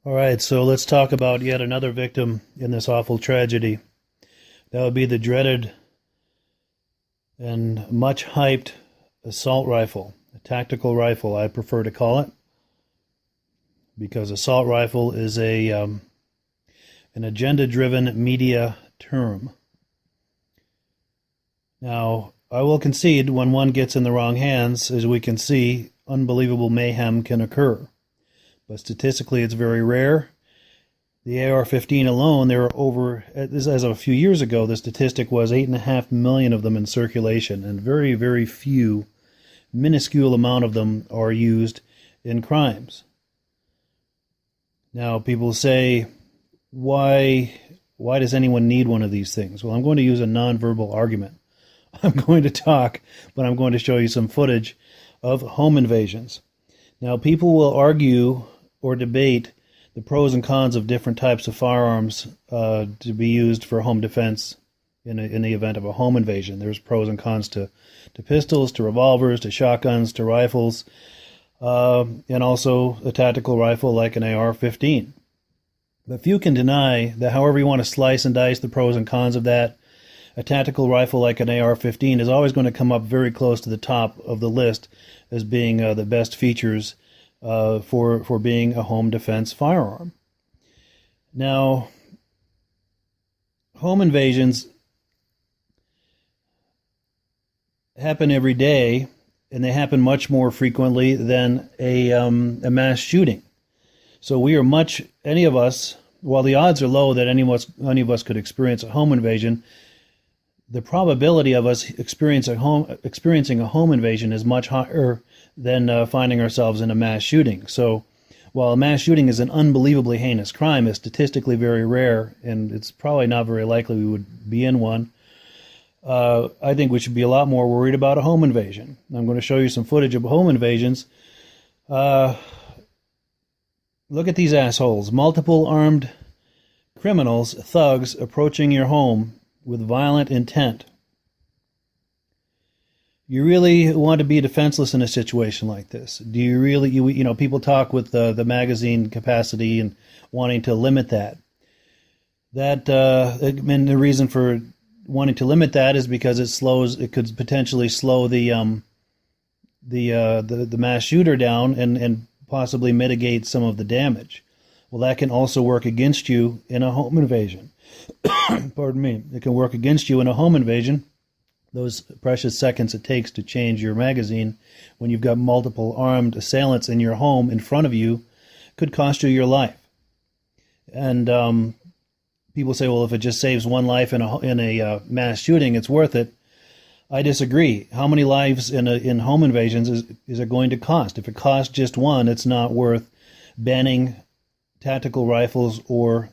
All right, so let's talk about yet another victim in this awful tragedy. That would be the dreaded and much hyped assault rifle, a tactical rifle, I prefer to call it, because assault rifle is an agenda-driven media term. Now, I will concede when one gets in the wrong hands, as we can see, unbelievable mayhem can occur. But statistically, it's very rare. The AR-15 alone, there are over, as of a few years ago, the statistic was 8.5 million of them in circulation, and very, very few, minuscule amount of them are used in crimes. Now, people say, why does anyone need one of these things? Well, I'm going to use a nonverbal argument. I'm going to talk, but I'm going to show you some footage of home invasions. Now, people will argue or debate the pros and cons of different types of firearms to be used for home defense in the event of a home invasion. There's pros and cons to pistols, to revolvers, to shotguns, to rifles, and also a tactical rifle like an AR-15. But few can deny that however you want to slice and dice the pros and cons of that, a tactical rifle like an AR-15 is always going to come up very close to the top of the list as being the best features for being a home defense firearm. Now, home invasions happen every day, and they happen much more frequently than a mass shooting. So we are any of us, while the odds are low that any of us could experience a home invasion, the probability of us experiencing a home invasion is much higher than finding ourselves in a mass shooting. So while a mass shooting is an unbelievably heinous crime, it's statistically very rare, and it's probably not very likely we would be in one. I think we should be a lot more worried about a home invasion. I'm going to show you some footage of home invasions. Look at these assholes. Multiple armed criminals, thugs, approaching your home with violent intent. You really want to be defenseless in a situation like this? Do you really, people talk with the magazine capacity and wanting to limit that. And the reason for wanting to limit that is because it could potentially slow the mass shooter down and possibly mitigate some of the damage. Well, that can also work against you in a home invasion. Pardon me. It can work against you in a home invasion. Those precious seconds it takes to change your magazine when you've got multiple armed assailants in your home in front of you could cost you your life. And people say, well, if it just saves one life in a mass shooting, it's worth it. I disagree. How many lives in home invasions is it going to cost? If it costs just one, it's not worth banning tactical rifles or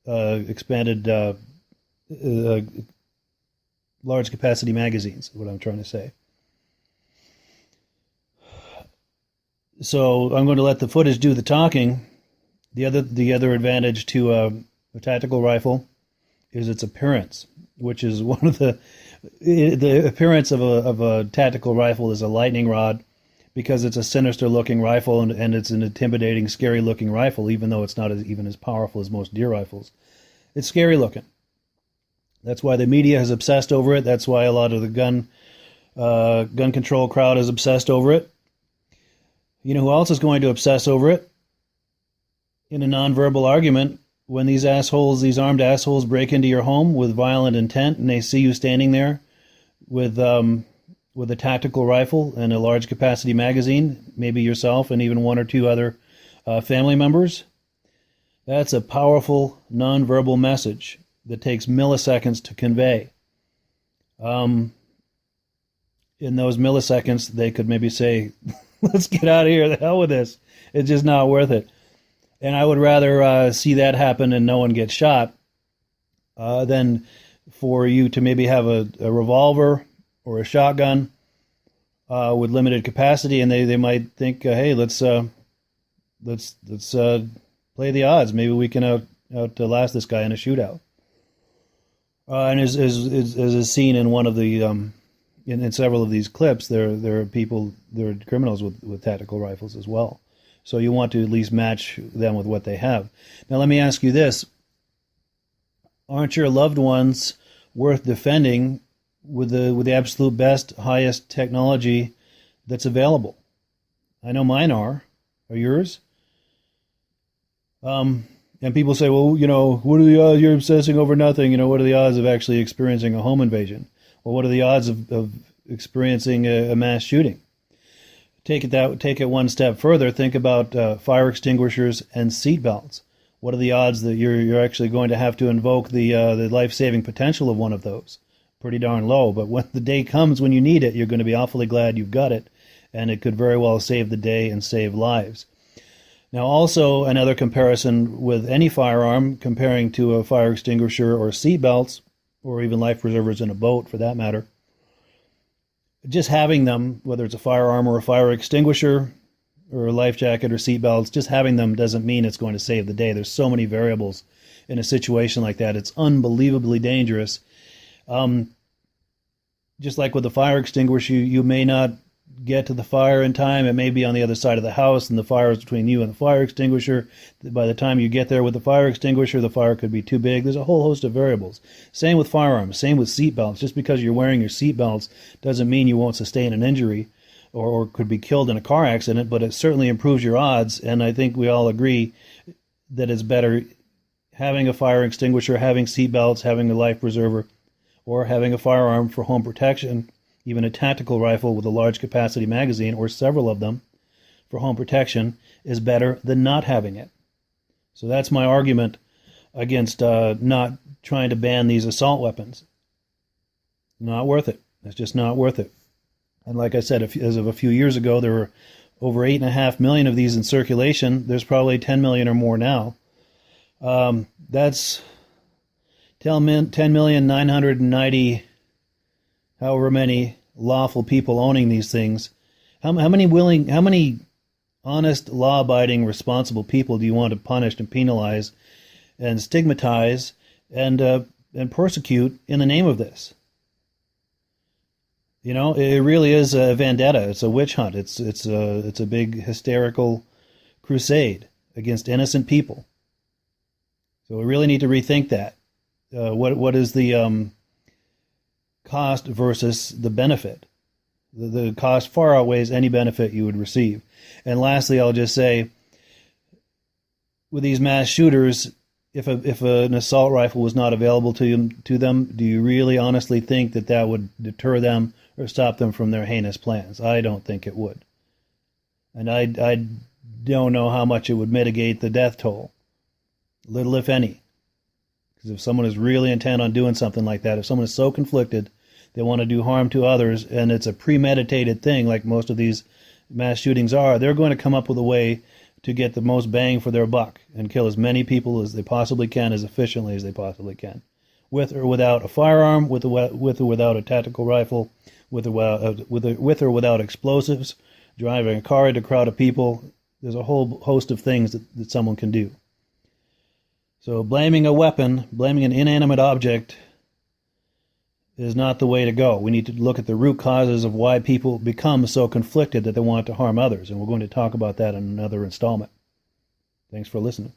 expanded large capacity magazines, is what I'm trying to say. So I'm going to let the footage do the talking. The other advantage to a tactical rifle is its appearance, which is one of the appearance of a tactical rifle is a lightning rod, because it's a sinister looking rifle and it's an intimidating, scary looking rifle, even though it's not even as powerful as most deer rifles. It's scary looking. That's why the media has obsessed over it. That's why a lot of the gun control crowd is obsessed over it. You know who else is going to obsess over it? In a nonverbal argument, when these armed assholes break into your home with violent intent and they see you standing there with a tactical rifle and a large capacity magazine, maybe yourself and even one or two other family members, that's a powerful nonverbal message that takes milliseconds to convey. In those milliseconds, they could maybe say, let's get out of here, the hell with this. It's just not worth it. And I would rather see that happen and no one get shot than for you to maybe have a revolver or a shotgun with limited capacity, and they might think, hey, let's play the odds. Maybe we can outlast this guy in a shootout. And as is seen in one of the in several of these clips, there are criminals with tactical rifles as well. So you want to at least match them with what they have. Now let me ask you this. Aren't your loved ones worth defending with the absolute best, highest technology that's available? I know mine are. Are yours? And people say, well, what are the odds? You're obsessing over nothing. What are the odds of actually experiencing a home invasion? Or what are the odds of experiencing a mass shooting? Take it one step further. Think about fire extinguishers and seatbelts. What are the odds that you're actually going to have to invoke the life-saving potential of one of those? Pretty darn low. But when the day comes when you need it, you're going to be awfully glad you've got it, and it could very well save the day and save lives. Now, also another comparison with any firearm, comparing to a fire extinguisher or seatbelts, or even life preservers in a boat for that matter. Just having them, whether it's a firearm or a fire extinguisher or a life jacket or seatbelts, just having them doesn't mean it's going to save the day. There's so many variables in a situation like that. It's unbelievably dangerous. Just like with the fire extinguisher, you may not get to the fire in time. It may be on the other side of the house, and the fire is between you and the fire extinguisher. By the time you get there with the fire extinguisher, the fire could be too big. There's a whole host of variables. Same with firearms, same with seatbelts. Just because you're wearing your seatbelts doesn't mean you won't sustain an injury or could be killed in a car accident, but it certainly improves your odds, and I think we all agree that it's better having a fire extinguisher, having seatbelts, having a life preserver, or having a firearm for home protection. Even a tactical rifle with a large capacity magazine, or several of them, for home protection is better than not having it. So that's my argument against not trying to ban these assault weapons. Not worth it. It's just not worth it. And like I said, as of a few years ago, there were over 8.5 million of these in circulation. There's probably 10 million or more now. That's 10,990,000 however many lawful people owning these things. How many honest, law-abiding, responsible people do you want to punish and penalize and stigmatize and persecute in the name of this? It really is a vendetta. It's a witch hunt. It's a big hysterical crusade against innocent people. So we really need to rethink that. What is the cost versus the benefit? The cost far outweighs any benefit you would receive. And lastly, I'll just say, with these mass shooters, if an assault rifle was not available to them, do you really honestly think that would deter them or stop them from their heinous plans? I don't think it would. And I don't know how much it would mitigate the death toll. Little, if any. Because if someone is really intent on doing something like that, if someone is so conflicted, they want to do harm to others, and it's a premeditated thing like most of these mass shootings are, they're going to come up with a way to get the most bang for their buck and kill as many people as they possibly can, as efficiently as they possibly can. With or without a firearm, with or without a tactical rifle, with or without explosives, driving a car into a crowd of people. There's a whole host of things that someone can do. So blaming a weapon, blaming an inanimate object, is not the way to go. We need to look at the root causes of why people become so conflicted that they want to harm others, and we're going to talk about that in another installment. Thanks for listening.